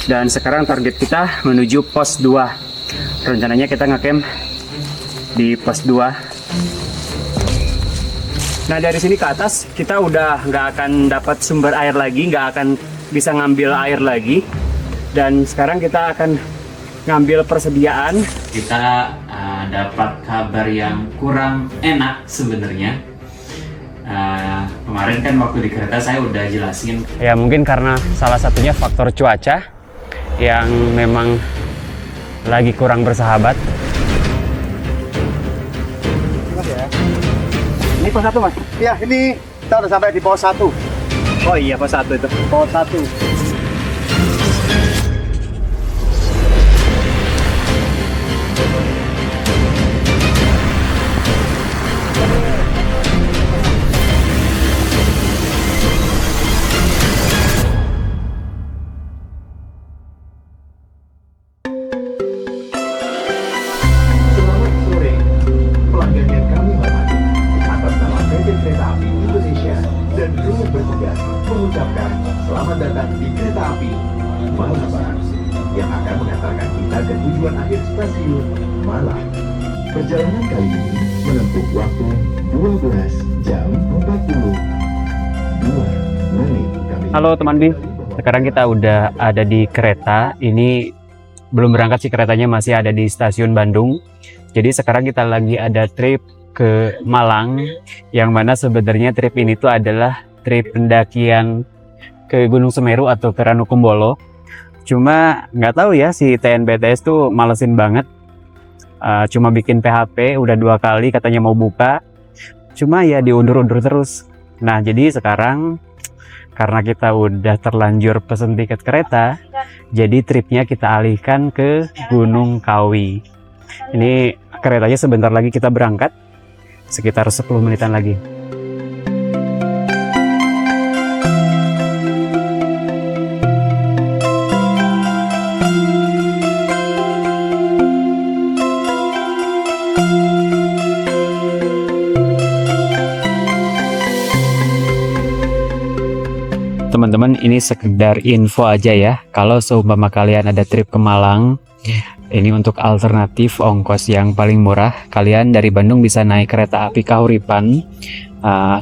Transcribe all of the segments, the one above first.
Dan sekarang target kita menuju pos 2. Rencananya kita ngecamp di pos 2. Nah, dari sini ke atas kita udah nggak akan dapat sumber air lagi, nggak akan bisa ngambil air lagi. Dan sekarang kita akan ngambil persediaan. Kita dapat kabar yang kurang enak sebenarnya. Kemarin kan waktu di kereta saya udah jelasin. Ya mungkin karena salah satunya faktor cuaca yang memang lagi kurang bersahabat. Ini pos 1 Mas? Ya, ini kita udah sampai di pos 1. Oh iya, pos 1 itu. Pos 1. Mengucapkan selamat datang di kereta api Malabar yang akan mengantarkan kita ke tujuan akhir stasiun Malang. Perjalanan kali ini menempuh waktu 12 jam 42 menit. Halo teman Bi, sekarang kita udah ada di kereta. Ini belum berangkat sih keretanya, masih ada di stasiun Bandung. Jadi sekarang kita lagi ada trip ke Malang, yang mana sebenarnya trip ini tuh adalah trip pendakian ke Gunung Semeru atau ke Ranukumbolo. Cuma nggak tahu ya, si TNBTS tuh malesin banget. Cuma bikin PHP udah 2 kali katanya mau buka, cuma ya diundur-undur terus. Nah jadi sekarang karena kita udah terlanjur pesen tiket kereta, jadi tripnya kita alihkan ke Gunung Kawi. Ini keretanya sebentar lagi kita berangkat, sekitar 10 menitan lagi. Teman-teman, ini sekedar info aja ya. Kalau seumpama kalian ada trip ke Malang, ini untuk alternatif ongkos yang paling murah. Kalian dari Bandung bisa naik kereta api Kahuripan.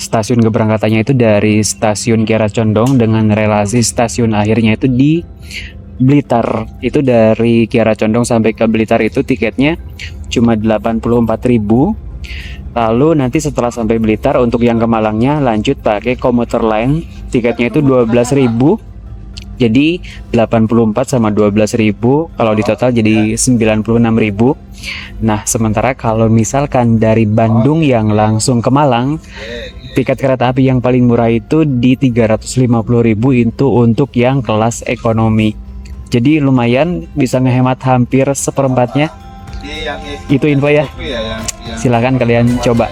Stasiun keberangkatannya itu dari stasiun Kiara Condong dengan relasi stasiun akhirnya itu di Blitar. Itu dari Kiara Condong sampai ke Blitar itu tiketnya cuma 84.000. Lalu nanti setelah sampai Blitar untuk yang ke Malangnya lanjut pakai komuter lain, tiketnya itu 12.000. Jadi 84 sama 12.000, kalau di total jadi 96.000. Nah, sementara kalau misalkan dari Bandung yang langsung ke Malang, tiket kereta api yang paling murah itu di 350.000 itu untuk yang kelas ekonomi. Jadi lumayan bisa ngehemat hampir seperempatnya. Itu info ya. Silakan kalian coba.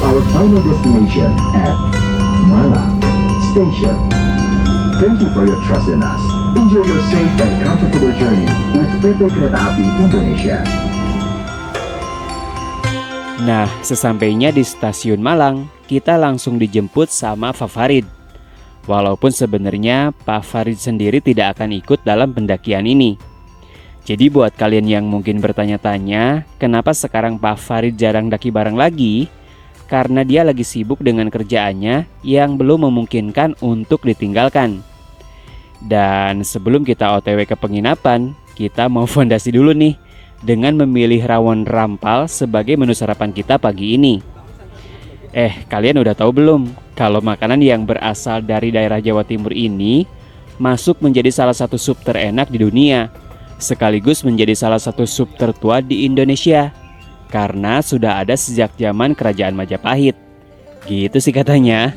Our final destination at Malang Station. Thank you for your trust in us. Enjoy your safe and comfortable journey with PT Kereta Api Indonesia. Nah, sesampainya di stasiun Malang, kita langsung dijemput sama Pak Farid. Walaupun sebenarnya Pak Farid sendiri tidak akan ikut dalam pendakian ini. Jadi buat kalian yang mungkin bertanya-tanya, kenapa sekarang Pak Farid jarang daki bareng lagi? Karena dia lagi sibuk dengan kerjaannya yang belum memungkinkan untuk ditinggalkan. Dan sebelum kita OTW ke penginapan, kita mau fondasi dulu nih dengan memilih rawon rampal sebagai menu sarapan kita pagi ini. Kalian udah tahu belum kalau makanan yang berasal dari daerah Jawa Timur ini masuk menjadi salah satu sup terenak di dunia, sekaligus menjadi salah satu sup tertua di Indonesia karena sudah ada sejak zaman Kerajaan Majapahit. Gitu sih katanya.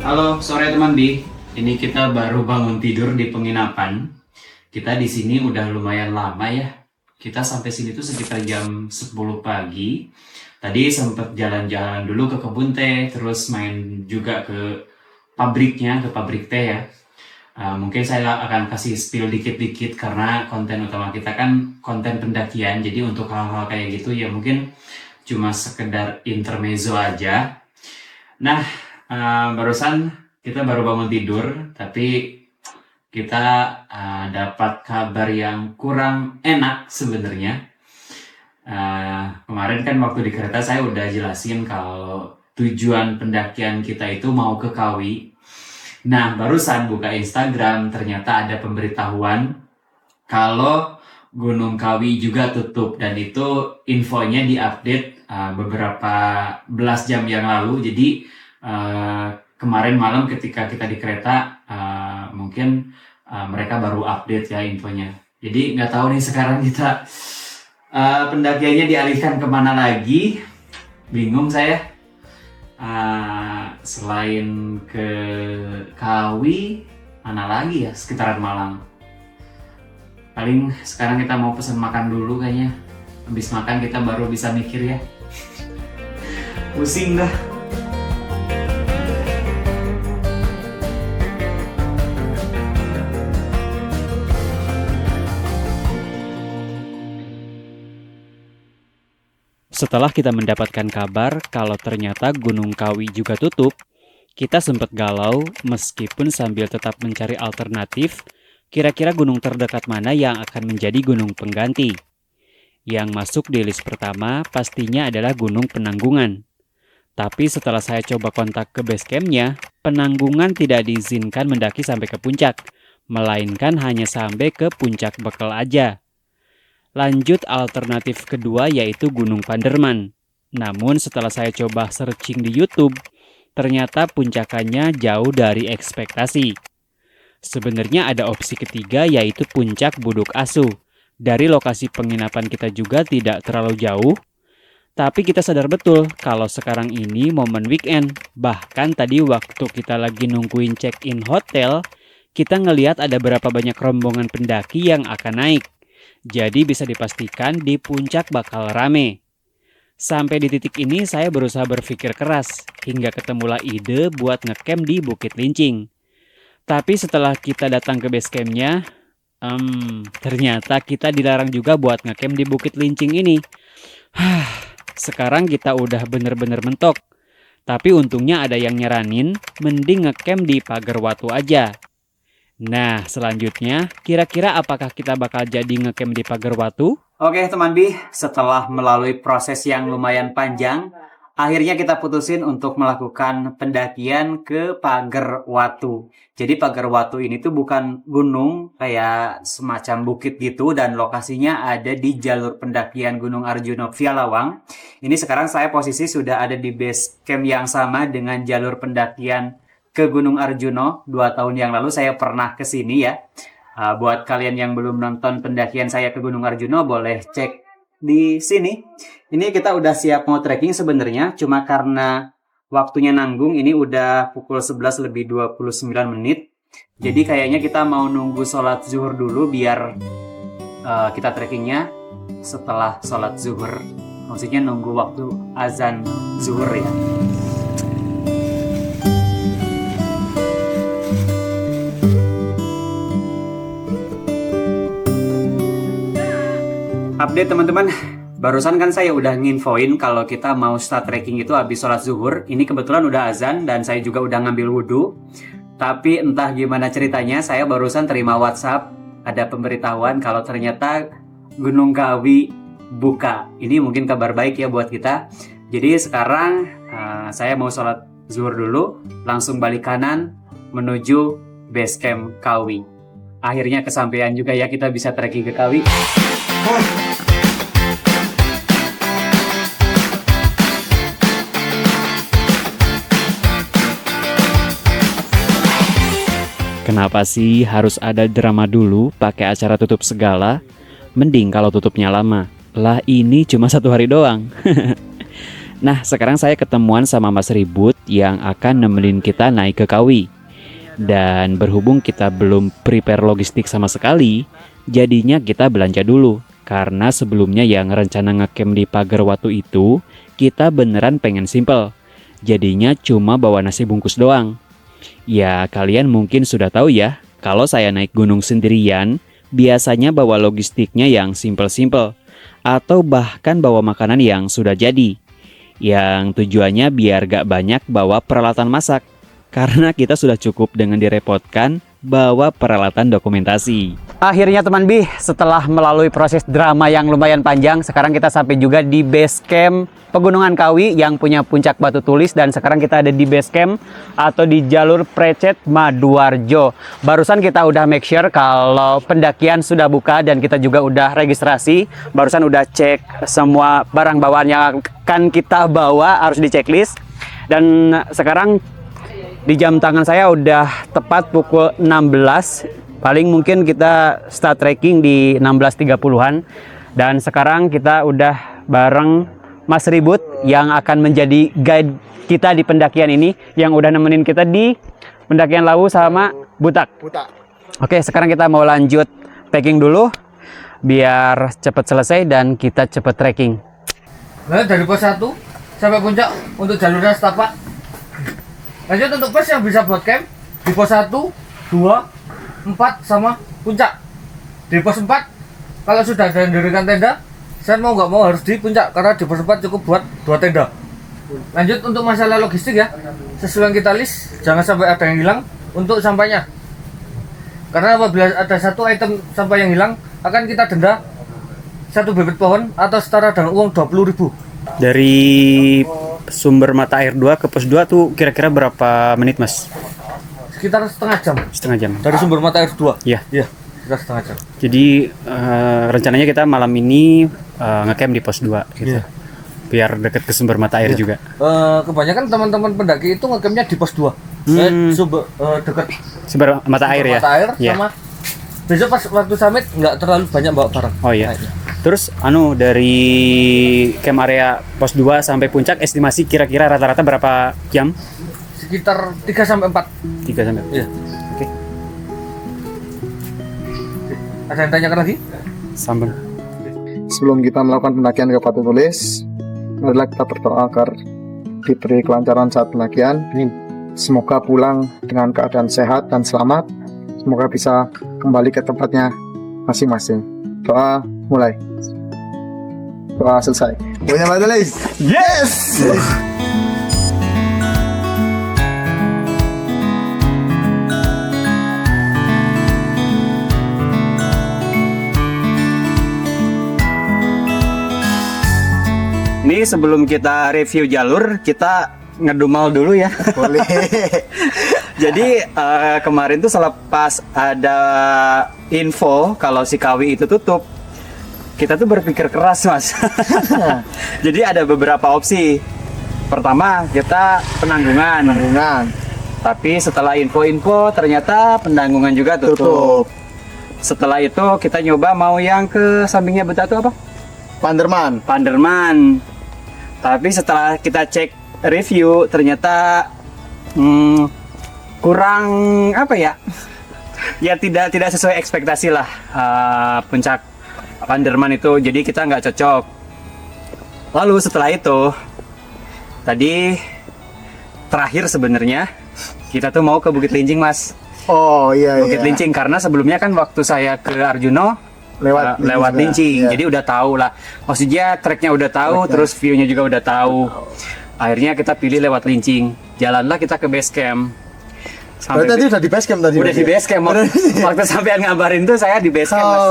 Halo, sore teman Bi. Ini kita baru bangun tidur di penginapan. Kita di sini udah lumayan lama ya. Kita sampai sini tuh sekitar jam 10 pagi. Tadi sempat jalan-jalan dulu ke kebun teh, terus main juga ke pabriknya, ke pabrik teh ya. Mungkin saya akan kasih spill dikit-dikit karena konten utama kita kan konten pendakian. Jadi untuk hal-hal kayak gitu ya mungkin cuma sekedar intermezzo aja. Nah, barusan kita baru bangun tidur, tapi kita dapat kabar yang kurang enak sebenarnya. Kemarin kan waktu di kereta saya udah jelasin kalau tujuan pendakian kita itu mau ke Kawi. Nah, barusan buka Instagram ternyata ada pemberitahuan kalau Gunung Kawi juga tutup, dan itu infonya diupdate beberapa belas jam yang lalu. Jadi kemarin malam ketika kita di kereta mungkin mereka baru update ya infonya. Jadi nggak tahu nih sekarang kita pendakiannya dialihkan kemana lagi, bingung saya. Selain ke Kawi, mana lagi ya sekitaran Malang. Paling sekarang kita mau pesan makan dulu kayaknya. Habis makan kita baru bisa mikir ya. Pusing dah. Setelah kita mendapatkan kabar kalau ternyata Gunung Kawi juga tutup, kita sempat galau meskipun sambil tetap mencari alternatif, kira-kira gunung terdekat mana yang akan menjadi gunung pengganti. Yang masuk di list pertama pastinya adalah Gunung Penanggungan. Tapi setelah saya coba kontak ke base camp-nya, Penanggungan tidak diizinkan mendaki sampai ke puncak, melainkan hanya sampai ke puncak Bekel aja. Lanjut alternatif kedua yaitu Gunung Panderman. Namun setelah saya coba searching di YouTube, ternyata puncakannya jauh dari ekspektasi. Sebenarnya ada opsi ketiga yaitu Puncak Buduk Asu. Dari lokasi penginapan kita juga tidak terlalu jauh. Tapi kita sadar betul kalau sekarang ini momen weekend. Bahkan tadi waktu kita lagi nungguin check-in hotel, kita ngelihat ada berapa banyak rombongan pendaki yang akan naik. Jadi bisa dipastikan di puncak bakal rame. Sampai di titik ini saya berusaha berpikir keras hingga ketemulah ide buat ngecamp di Bukit Lincing. Tapi setelah kita datang ke base camp-nya, ternyata kita dilarang juga buat ngecamp di Bukit Lincing ini. Sekarang kita udah bener-bener mentok. Tapi untungnya ada yang nyaranin mending ngecamp di Pagar Watu aja. Nah, selanjutnya, kira-kira apakah kita bakal jadi ngecamp di Pagar Watu? Oke teman Bi, setelah melalui proses yang lumayan panjang, akhirnya kita putusin untuk melakukan pendakian ke Pagar Watu. Jadi Pagar Watu ini tuh bukan gunung, kayak semacam bukit gitu, dan lokasinya ada di jalur pendakian Gunung Arjuna via Lawang. Ini sekarang saya posisi sudah ada di base camp yang sama dengan jalur pendakian ke Gunung Arjuna. 2 tahun yang lalu saya pernah ke sini ya. Buat kalian yang belum nonton pendakian saya ke Gunung Arjuna, boleh cek di sini. Ini kita udah siap mau trekking sebenarnya, cuma karena waktunya nanggung, ini udah pukul 11 lebih 29 menit. Jadi kayaknya kita mau nunggu sholat zuhur dulu biar kita trekkingnya setelah sholat zuhur. Maksudnya nunggu waktu azan zuhur ya. Update teman-teman, barusan kan saya udah nginfoin kalau kita mau start trekking itu habis sholat zuhur. Ini kebetulan udah azan dan saya juga udah ngambil wudhu. Tapi entah gimana ceritanya, saya barusan terima WhatsApp ada pemberitahuan kalau ternyata Gunung Kawi buka. Ini mungkin kabar baik ya buat kita. Jadi sekarang saya mau sholat zuhur dulu, langsung balik kanan menuju base camp Kawi. Akhirnya kesampaian juga ya, kita bisa trekking ke Kawi. Kenapa sih harus ada drama dulu pakai acara tutup segala? Mending kalau tutupnya lama. Lah ini cuma 1 hari doang. Nah, sekarang saya ketemuan sama Mas Ribut yang akan nemenin kita naik ke Kawi. Dan berhubung kita belum prepare logistik sama sekali, jadinya kita belanja dulu. Karena sebelumnya yang rencana ngecamp di Pagar Watu itu, kita beneran pengen simple. Jadinya cuma bawa nasi bungkus doang. Ya, kalian mungkin sudah tahu ya, kalau saya naik gunung sendirian, biasanya bawa logistiknya yang simple-simple. Atau bahkan bawa makanan yang sudah jadi. Yang tujuannya biar gak banyak bawa peralatan masak. Karena kita sudah cukup dengan direpotkan bawa peralatan dokumentasi. Akhirnya teman Bi, setelah melalui proses drama yang lumayan panjang, sekarang kita sampai juga di base camp Pegunungan Kawi yang punya puncak Batu Tulis. Dan sekarang kita ada di base camp atau di jalur Precet Maduarjo. Barusan kita udah make sure kalau pendakian sudah buka dan kita juga udah registrasi. Barusan udah cek semua barang bawaan yang akan kita bawa harus di checklist. Dan sekarang di jam tangan saya udah tepat pukul 16. Paling mungkin kita start trekking di 16.30-an. Dan sekarang kita udah bareng Mas Ribut yang akan menjadi guide kita di pendakian ini, yang udah nemenin kita di pendakian Lawu sama Butak. Oke, sekarang kita mau lanjut packing dulu biar cepet selesai dan kita cepet trekking. Nah, dari pos 1 sampai puncak untuk jalurnya setapak. Lanjut untuk pos yang bisa buat camp di pos 1, 2, 4 sama puncak. Di pos 4 kalau sudah ada yang dirikan tenda, saya mau nggak mau harus di puncak karena di pos 4 cukup buat 2 tenda. Lanjut untuk masalah logistik ya, sesuai yang kita list, jangan sampai ada yang hilang untuk sampahnya. Karena apabila ada satu item sampah yang hilang, akan kita denda 1 bibit pohon atau setara dengan uang 20.000. Dari sumber mata air 2 ke pos 2 tuh kira-kira berapa menit Mas? Sekitar setengah jam. Setengah jam. Dari sumber mata air 2. Iya. Iya, sekitar setengah jam. Jadi rencananya kita malam ini ngecamp di pos 2 gitu. Iya. Biar deket ke sumber mata air juga. Kebanyakan teman-teman pendaki itu ngecampnya di pos 2. Dekat Sumber mata air ya. mata air Iya. sama besok pas waktu summit nggak terlalu banyak bawa barang. Oh iya. Kayaknya. Terus dari camp area pos 2 sampai puncak estimasi kira-kira rata-rata berapa jam? Sekitar 3 sampai 4. 3 sampai. Iya. Oke. Ada yang tanyakan lagi? Sambung. Sebelum kita melakukan pendakian ke Batu Tulis, marilah kita berdoa agar diberi kelancaran saat pendakian. Semoga pulang dengan keadaan sehat dan selamat. Semoga bisa kembali ke tempatnya masing-masing. Doa mulai. Doa selesai. Punya Batu Tulis. Yes. Ini sebelum kita review jalur, kita ngedumel dulu ya. Boleh. Jadi kemarin tuh selepas ada info kalau si Kawi itu tutup, kita tuh berpikir keras Mas. Jadi ada beberapa opsi. Pertama kita penanggungan. Tapi setelah info-info ternyata penanggungan juga tutup. Setelah itu kita nyoba mau yang ke sampingnya Buta itu apa? Panderman. Tapi setelah kita cek review ternyata kurang apa ya? Ya tidak sesuai ekspektasi lah puncak Panderman itu, jadi kita nggak cocok. Lalu setelah itu tadi terakhir sebenarnya kita tuh mau ke Bukit Lincing Mas. Oh iya. Bukit Lincing karena sebelumnya kan waktu saya ke Arjuno lewat Lincing, iya. jadi udah tahu lah. Maksudnya treknya udah tahu, terus viewnya juga udah tahu. Akhirnya kita pilih lewat Lincing. Jalanlah kita ke base camp. Tadi udah di base camp tadi. Udah di base camp. Waktu sampean ngabarin tuh saya di base camp Mas.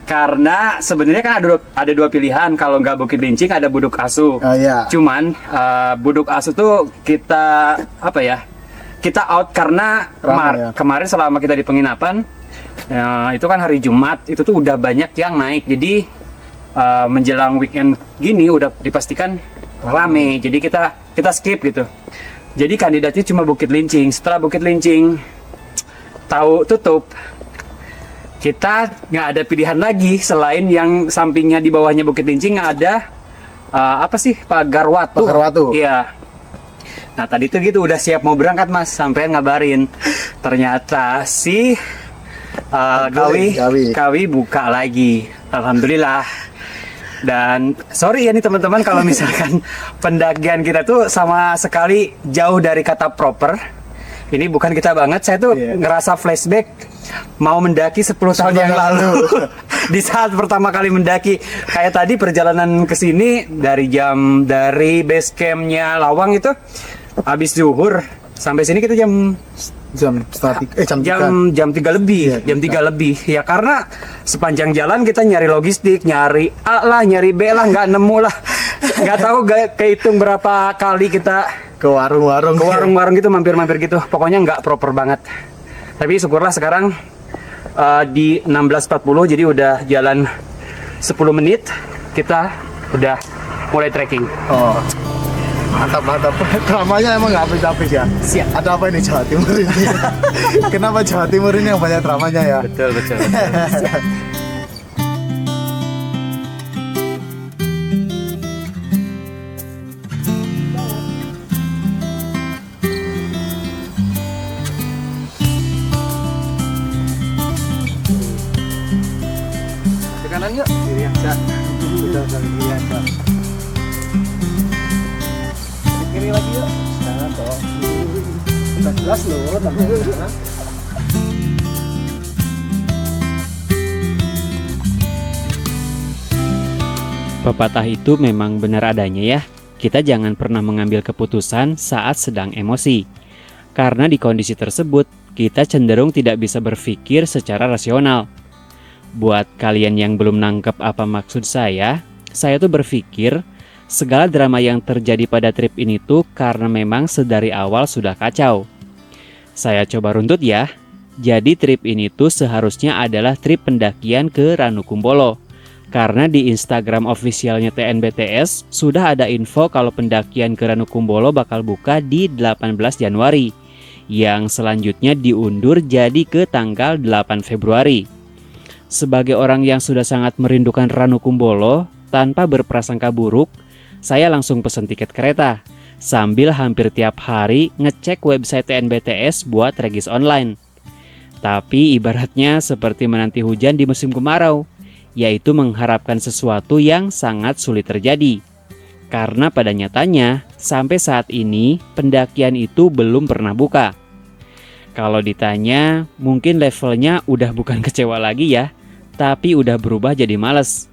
Karena sebenarnya kan ada dua pilihan. Kalau nggak Bukit Lincing ada Buduk Asu. Iya. Cuman Buduk Asu tuh kita apa ya? Kita out karena kemarin selama kita di penginapan itu kan hari Jumat, itu tuh udah banyak yang naik. Jadi menjelang weekend gini udah dipastikan rame. Jadi kita skip gitu. Jadi kandidatnya cuma Bukit Lincing. Setelah Bukit Lincing tahu tutup, kita nggak ada pilihan lagi selain yang sampingnya di bawahnya Bukit Lincing ada apa sih Pagar Watu? Pagar Watu. Iya. Nah tadi tuh gitu udah siap mau berangkat Mas, sampai ngabarin ternyata si Kawi buka lagi. Alhamdulillah. Dan sorry ya nih teman-teman kalau misalkan pendakian kita tuh sama sekali jauh dari kata proper. Ini bukan kita banget, saya tuh ngerasa flashback mau mendaki 10 tahun yang lalu. Di saat pertama kali mendaki, kayak tadi perjalanan ke sini dari base campnya Lawang itu habis zuhur sampai sini kita jam 3 lebih, jam 3 lebih. Ya karena sepanjang jalan kita nyari logistik, nyari A lah, nyari B lah, nggak nemu lah. Nggak tahu kehitung berapa kali kita ke warung-warung gitu, mampir-mampir gitu. Pokoknya nggak proper banget. Tapi syukurlah sekarang di 16.40, jadi udah jalan 10 menit kita udah mulai trekking. Oh, mantap. Dramanya emang nggak habis-habis ya. Siap. Ada apa ini Jawa Timur ini? Kenapa Jawa Timur ini yang banyak dramanya ya? Betul. Kanan yuk. Biasa. Udah biasa. Kiri lagi yuk. Jangan toh. Udah jelas loh. Pepatah itu memang benar adanya ya. Kita jangan pernah mengambil keputusan saat sedang emosi. Karena di kondisi tersebut, kita cenderung tidak bisa berpikir secara rasional. Buat kalian yang belum nangkep apa maksud saya tuh berpikir segala drama yang terjadi pada trip ini tuh karena memang sedari awal sudah kacau. Saya coba runtut ya. Jadi trip ini tuh seharusnya adalah trip pendakian ke Ranukumbolo. Karena di Instagram officialnya TNBTS sudah ada info kalau pendakian ke Ranukumbolo bakal buka di 18 Januari. Yang selanjutnya diundur jadi ke tanggal 8 Februari. Sebagai orang yang sudah sangat merindukan Ranukumbolo, tanpa berprasangka buruk, saya langsung pesen tiket kereta, sambil hampir tiap hari ngecek website TNBTS buat regis online. Tapi ibaratnya seperti menanti hujan di musim kemarau, yaitu mengharapkan sesuatu yang sangat sulit terjadi. Karena pada nyatanya, sampai saat ini pendakian itu belum pernah buka. Kalau ditanya, mungkin levelnya udah bukan kecewa lagi ya, tapi udah berubah jadi males.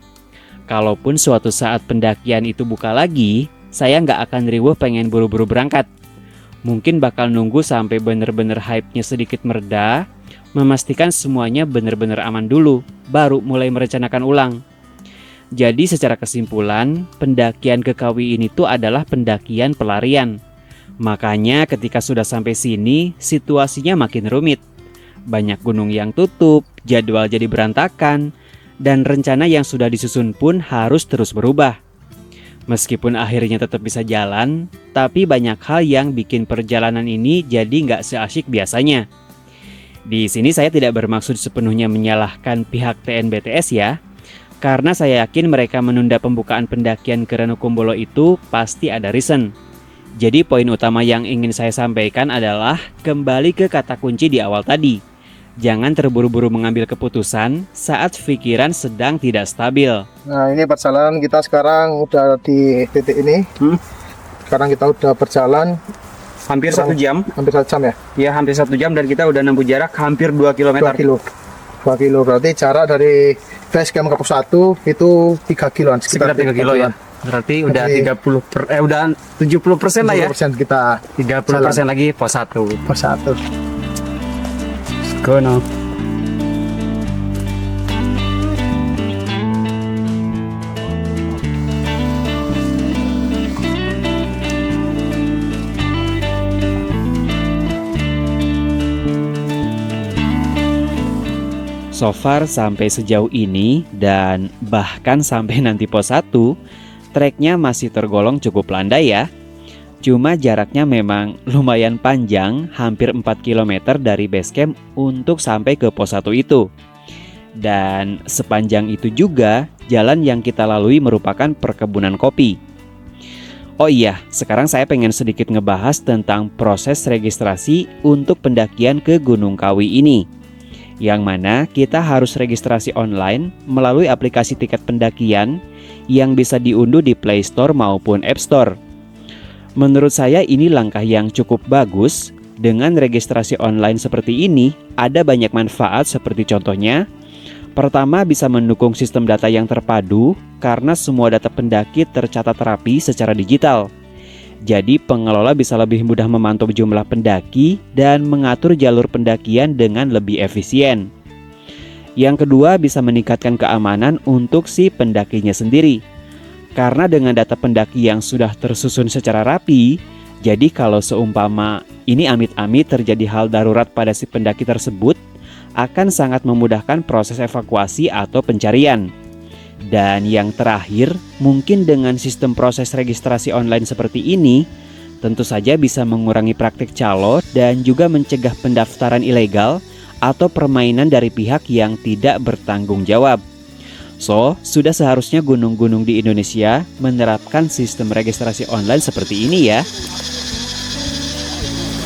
Kalaupun suatu saat pendakian itu buka lagi, saya nggak akan riweuh pengen buru-buru berangkat. Mungkin bakal nunggu sampai bener-bener hype-nya sedikit mereda, memastikan semuanya bener-bener aman dulu, baru mulai merencanakan ulang. Jadi secara kesimpulan, pendakian ke Kawi ini tuh adalah pendakian pelarian. Makanya ketika sudah sampai sini, situasinya makin rumit. Banyak gunung yang tutup, jadwal jadi berantakan, dan rencana yang sudah disusun pun harus terus berubah. Meskipun akhirnya tetap bisa jalan, tapi banyak hal yang bikin perjalanan ini jadi nggak seasyik biasanya. Di sini saya tidak bermaksud sepenuhnya menyalahkan pihak TNBTS ya, karena saya yakin mereka menunda pembukaan pendakian ke Ranukumbolo itu pasti ada reason. Jadi poin utama yang ingin saya sampaikan adalah kembali ke kata kunci di awal tadi. Jangan terburu-buru mengambil keputusan saat pikiran sedang tidak stabil. Nah, ini perjalanan kita sekarang udah di titik ini. Sekarang kita udah berjalan Hampir 1 jam. Hampir 1 jam ya? Ya, hampir 1 jam dan kita udah nempuh jarak hampir 2 km. 2 kilo. Berarti jarak dari base camp ke pos 1 itu 3 kiloan. Sekitar 3 kilo ya. Berarti udah 70% lah ya. 70% kita 30% lagi pos 1. pos 1. Go now. So far sampai sejauh ini dan bahkan sampai nanti pos 1, treknya masih tergolong cukup landai ya. Cuma jaraknya memang lumayan panjang, hampir 4 km dari base camp untuk sampai ke pos 1 itu. Dan sepanjang itu juga jalan yang kita lalui merupakan perkebunan kopi. Oh iya, sekarang saya pengen sedikit ngebahas tentang proses registrasi untuk pendakian ke Gunung Kawi ini. Yang mana kita harus registrasi online melalui aplikasi tiket pendakian yang bisa diunduh di Play Store maupun App Store. Menurut saya ini langkah yang cukup bagus. Dengan registrasi online seperti ini, ada banyak manfaat seperti contohnya, pertama bisa mendukung sistem data yang terpadu karena semua data pendaki tercatat rapi secara digital. Jadi pengelola bisa lebih mudah memantau jumlah pendaki dan mengatur jalur pendakian dengan lebih efisien. Yang kedua bisa meningkatkan keamanan untuk si pendakinya sendiri. Karena dengan data pendaki yang sudah tersusun secara rapi, jadi kalau seumpama ini amit-amit terjadi hal darurat pada si pendaki tersebut, akan sangat memudahkan proses evakuasi atau pencarian. Dan yang terakhir, mungkin dengan sistem proses registrasi online seperti ini, tentu saja bisa mengurangi praktik calo dan juga mencegah pendaftaran ilegal atau permainan dari pihak yang tidak bertanggung jawab. So, sudah seharusnya gunung-gunung di Indonesia menerapkan sistem registrasi online seperti ini ya.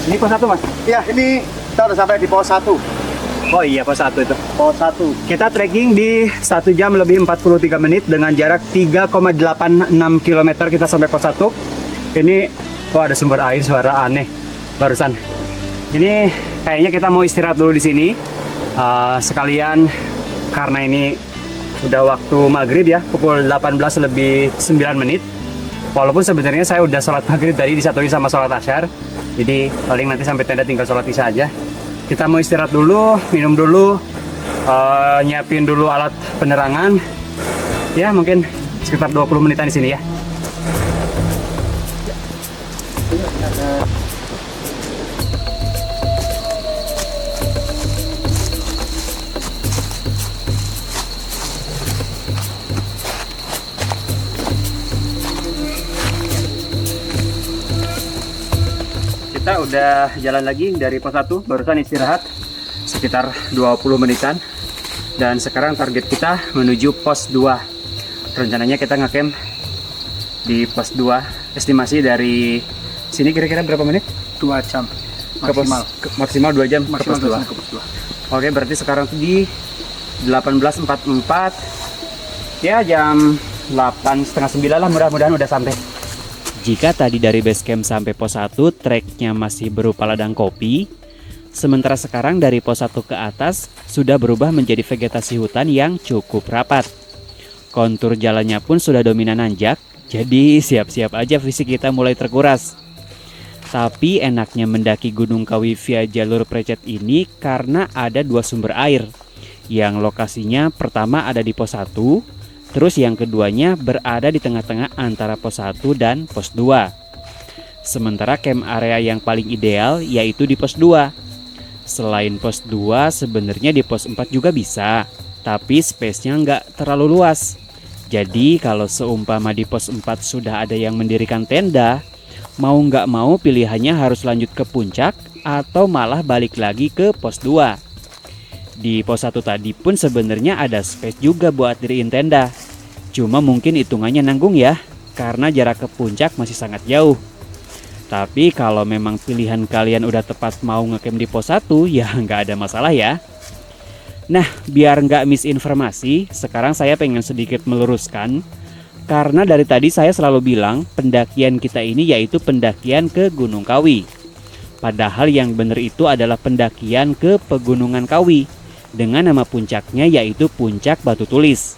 Ini pos 1 Mas? Ya, ini kita udah sampai di pos 1. Oh iya, pos 1 itu. Pos 1. Kita trekking di 1 jam lebih 43 menit dengan jarak 3,86 km kita sampai pos 1. Ini, ada sumber air, suara aneh barusan. Ini kayaknya kita mau istirahat dulu di sini. Sekalian karena ini udah waktu maghrib ya, pukul 18 lebih 9 menit. Walaupun sebenarnya saya udah sholat maghrib tadi disatuin sama sholat asyar. Jadi paling nanti sampai tenda tinggal sholat isya aja. Kita mau istirahat dulu, minum dulu, nyiapin dulu alat penerangan. Ya mungkin sekitar 20 menitan di sini ya. Kita udah jalan lagi dari pos 1, barusan istirahat sekitar 20 menitan. Dan sekarang target kita menuju pos 2. Rencananya kita ngecamp di pos 2. Estimasi dari sini kira-kira berapa menit? 2 jam. Maksimal. Maksimal 2 jam Maksimal ke pos 2. ke pos 2. Oke, berarti sekarang di 18.44. Ya jam 8:30 lah, mudah-mudahan udah sampai. Jika tadi dari base camp sampai pos 1 treknya masih berupa ladang kopi, sementara sekarang dari pos 1 ke atas sudah berubah menjadi vegetasi hutan yang cukup rapat. Kontur jalannya pun sudah dominan nanjak, jadi siap-siap aja fisik kita mulai terkuras. Tapi enaknya mendaki Gunung Kawi via jalur precet ini karena ada 2 sumber air, yang lokasinya pertama ada di pos 1, terus yang keduanya berada di tengah-tengah antara pos 1 dan pos 2. Sementara camp area yang paling ideal yaitu di pos 2. Selain pos 2 sebenarnya di pos 4 juga bisa, tapi space-nya nggak terlalu luas. Jadi kalau seumpama di pos 4 sudah ada yang mendirikan tenda, mau nggak mau pilihannya harus lanjut ke puncak atau malah balik lagi ke pos 2. Di pos 1 tadi pun sebenarnya ada space juga buat diriin tenda. Cuma mungkin hitungannya nanggung ya, karena jarak ke puncak masih sangat jauh. Tapi kalau memang pilihan kalian udah tepat mau ngecamp di pos 1, ya nggak ada masalah ya. Nah, biar nggak misinformasi, sekarang saya pengen sedikit meluruskan. Karena dari tadi saya selalu bilang pendakian kita ini yaitu pendakian ke Gunung Kawi. Padahal yang benar itu adalah pendakian ke Pegunungan Kawi, dengan nama puncaknya yaitu Puncak Batu Tulis.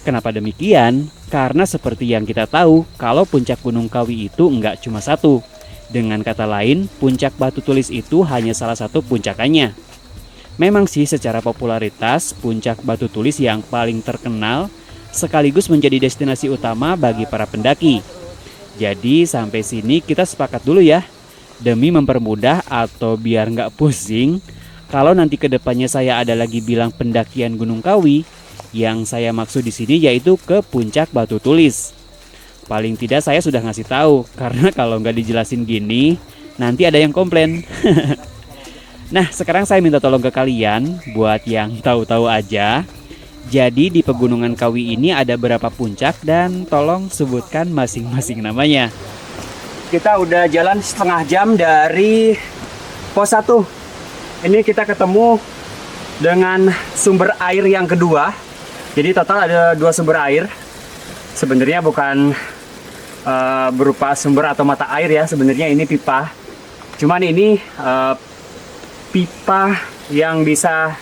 Kenapa demikian? Karena seperti yang kita tahu, kalau puncak Gunung Kawi itu enggak cuma satu. Dengan kata lain, Puncak Batu Tulis itu hanya salah satu puncakannya. Memang sih secara popularitas, Puncak Batu Tulis yang paling terkenal sekaligus menjadi destinasi utama bagi para pendaki. Jadi sampai sini kita sepakat dulu ya. Demi mempermudah atau biar nggak pusing, kalau nanti kedepannya saya ada lagi bilang pendakian Gunung Kawi, yang saya maksud di sini yaitu ke Puncak Batu Tulis. Paling tidak saya sudah ngasih tahu, karena kalau nggak dijelasin gini, nanti ada yang komplain. Nah, sekarang saya minta tolong ke kalian, buat yang tahu-tahu aja, Jadi di Pegunungan Kawi ini ada berapa puncak dan tolong sebutkan masing-masing namanya. Kita udah jalan setengah jam dari pos 1. Ini kita ketemu dengan sumber air yang kedua. Jadi total ada 2 sumber air. Sebenarnya bukan berupa sumber atau mata air ya, sebenarnya ini pipa. Cuman ini pipa yang bisa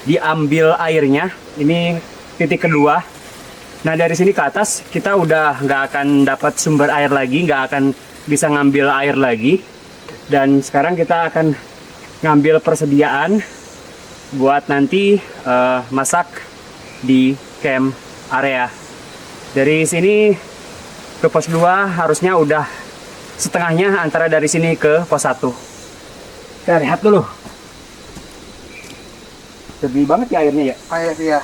diambil airnya. Ini titik kedua. Nah dari sini ke atas kita udah nggak akan dapat sumber air lagi, nggak akan bisa ngambil air lagi. Dan sekarang kita akan ngambil persediaan buat nanti masak di camp area. Dari sini ke pos 2 harusnya udah setengahnya antara dari sini ke pos 1. Kita lihat dulu. Gede banget ya airnya ya? Air ya,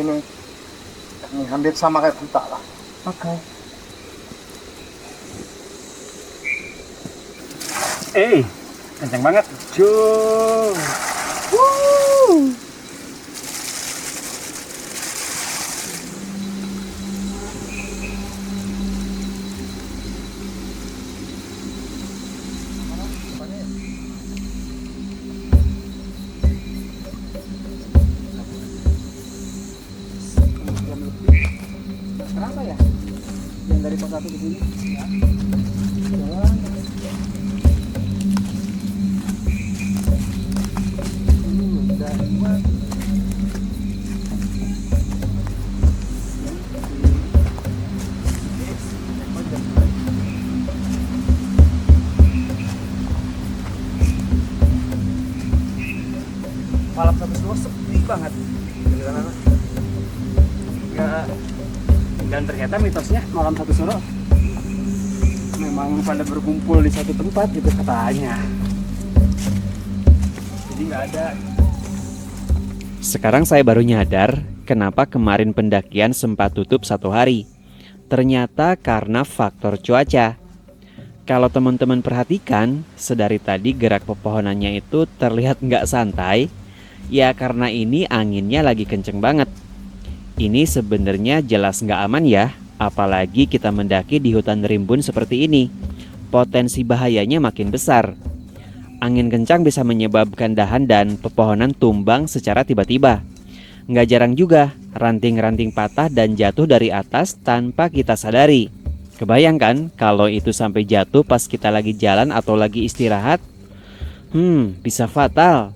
ini hampir sama kayak puncak lah. Oke. Kenceng banget. Cuy. Kenapa ya? Yang dari pos 1 ke sini? Malam sampai 2 sepi banget. Ya, dan ternyata mitosnya malam 1 Suro memang pada berkumpul di satu tempat gitu katanya. Jadi nggak ada. Sekarang saya baru nyadar kenapa kemarin pendakian sempat tutup 1 hari. Ternyata karena faktor cuaca. Kalau teman-teman perhatikan, sedari tadi gerak pepohonannya itu terlihat nggak santai. Ya karena ini anginnya lagi kenceng banget. Ini sebenarnya jelas nggak aman ya, apalagi kita mendaki di hutan rimbun seperti ini. Potensi bahayanya makin besar. Angin kencang bisa menyebabkan dahan dan pepohonan tumbang secara tiba-tiba. Nggak jarang juga, ranting-ranting patah dan jatuh dari atas tanpa kita sadari. Kebayangkan kalau itu sampai jatuh pas kita lagi jalan atau lagi istirahat? Bisa fatal.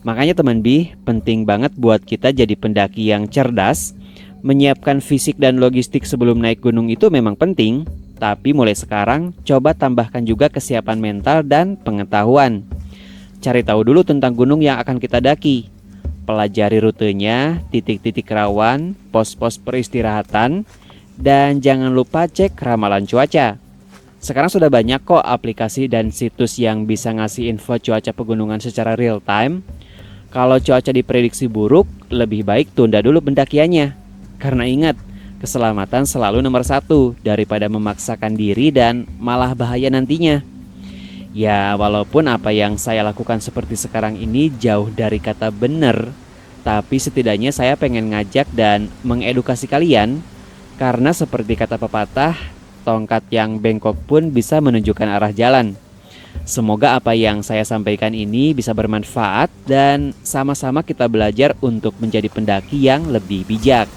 Makanya teman Bi, penting banget buat kita jadi pendaki yang cerdas. Menyiapkan fisik dan logistik sebelum naik gunung itu memang penting. Tapi mulai sekarang, coba tambahkan juga kesiapan mental dan pengetahuan. Cari tahu dulu tentang gunung yang akan kita daki. Pelajari rutenya, titik-titik rawan, pos-pos peristirahatan, dan jangan lupa cek ramalan cuaca. Sekarang sudah banyak kok aplikasi dan situs yang bisa ngasih info cuaca pegunungan secara real time. Kalau cuaca diprediksi buruk, lebih baik tunda dulu pendakiannya. Karena ingat, keselamatan selalu nomor 1 daripada memaksakan diri dan malah bahaya nantinya. Ya, walaupun apa yang saya lakukan seperti sekarang ini jauh dari kata benar, tapi setidaknya saya pengen ngajak dan mengedukasi kalian. Karena seperti kata pepatah, tongkat yang bengkok pun bisa menunjukkan arah jalan. Semoga apa yang saya sampaikan ini bisa bermanfaat dan sama-sama kita belajar untuk menjadi pendaki yang lebih bijak.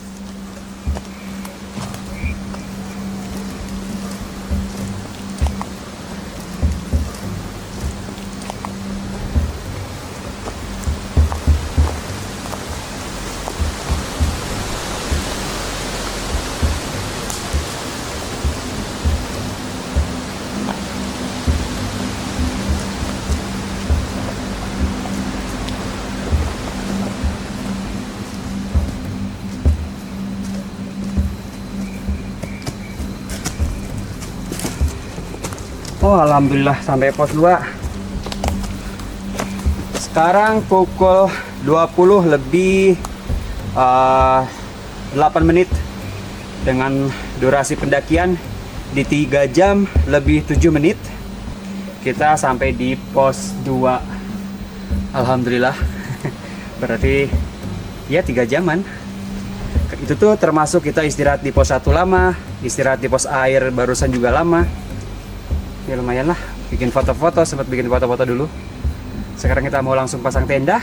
Oh alhamdulillah sampai pos 2. Sekarang pukul 20 lebih 8 menit. Dengan durasi pendakian di 3 jam lebih 7 menit. Kita sampai di pos 2. Alhamdulillah. Berarti ya 3 jaman. Itu tuh termasuk kita istirahat di pos 1 lama, istirahat di pos air barusan juga lama. Ya lumayan lah, bikin foto-foto, sempat bikin foto-foto dulu. Sekarang kita mau langsung pasang tenda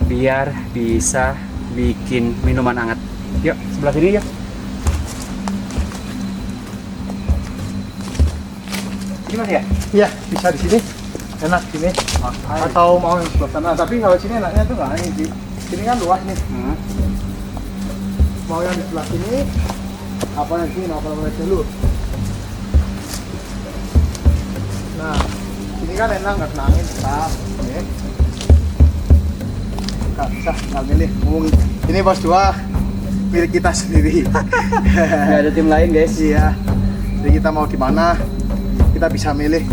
biar bisa bikin minuman hangat. Yuk, sebelah sini yuk. Gimana ya? Iya, bisa di sini. Enak sini. Atau mau yang sebelah sana. Tapi kalau sini enaknya tuh nggak ini sih. Sini kan luas nih. Mau yang di sebelah sini apa yang sini apa dulu. Nah, sini kan enak nggak kena angin tetap. Oke. Nggak bisa tinggal milih. Ini bos 2 milik kita sendiri. Nggak ada tim lain guys. Iya. Jadi kita mau di mana kita bisa milih